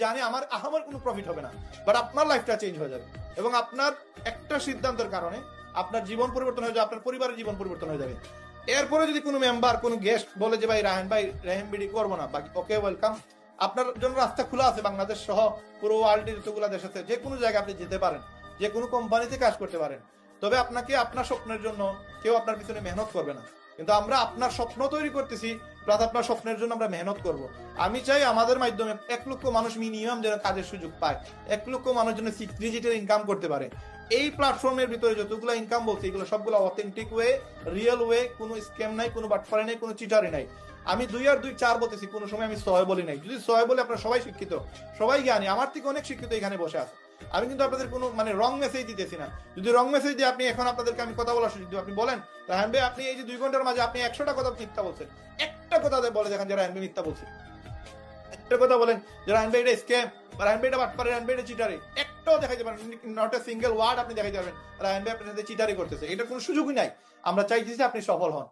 জানি আমার কোনো প্রফিট হবে না, বাট আপনার লাইফটা চেঞ্জ হয়ে যাবে এবং আপনার একটা সিদ্ধান্তের কারণে আপনার জীবন পরিবর্তন হয়ে যাবে, আপনার পরিবারের জীবন পরিবর্তন হয়ে যাবে। এরপরে যদি কোনো মেম্বার কোনো গেস্ট বলে যে ভাই রাহেন বিডি করবো না, বাকি ওকে ওয়েলকাম, আপনার জন্য রাস্তা খোলা আছে। বাংলাদেশ সহ পুরো ওয়ার্ল্ডে যতগুলো দেশ আছে যে কোনো জায়গায় আপনি যেতে পারেন, যে কোনো কোম্পানিতে কাজ করতে পারেন। তবে আপনাকে আপনার স্বপ্নের জন্য কেউ আপনার পিছনে মেহনত করবে না, কিন্তু আমরা আপনার স্বপ্ন তৈরি করতেছি, প্লাস আপনার স্বপ্নের জন্য আমরা মেহনত করব। আমি চাই আমাদের মাধ্যমে 1 লক্ষ মানুষ মিনিমাম যেন কাজের সুযোগ পায়, 1 লক্ষ মানুষ যেন 6 ডিজিটের ইনকাম করতে পারে। এই প্ল্যাটফর্মের ভিতরে যতগুলো ইনকাম বলছে এগুলো সবগুলো অথেন্টিক ওয়ে, রিয়েল ওয়ে, কোনো স্ক্যাম নাই, কোনো বাটফারি নাই, কোনো চিটারি নাই। আমি 2 আর 2 4 বলতেছি, কোনো সময় আমি 6 বলি নাই। যদি 6 বলে, আপনারা সবাই শিক্ষিত, সবাই জ্ঞানী, আমার থেকে অনেক শিক্ষিত এখানে বসে আছে। আমি কিন্তু আপনাদের কোনো মানে রং মেসেজ দিতেছি না। যদি রং মেসেজ দিয়ে আপনি এখন আপনাদেরকে আমি কথা বলার সুযোগ দিই, আপনি বলেন রাহান ভাই আপনি এই যে 2 ঘন্টার মাঝে আপনি 100টা কথা মিথ্যা বলছেন, একটা কথা বলে দেখেন যে রাহান ভাই মিথ্যা বলছে। একটা কথা বলেন যে রাহান ভাই এটা স্ক্যাম, রাহান ভাই এটা বাটপারে, রাহান ভাই এটা চিটারি, একটাও দেখাইতে পারেন, নট এ সিঙ্গেল ওয়ার্ড আপনি দেখাইতে পারবেন রাহান ভাই আপনার সাথে চিটারি করতেছে। এটা কোনো সুযোগই নাই। আমরা চাইতেছি আপনি সফল হন।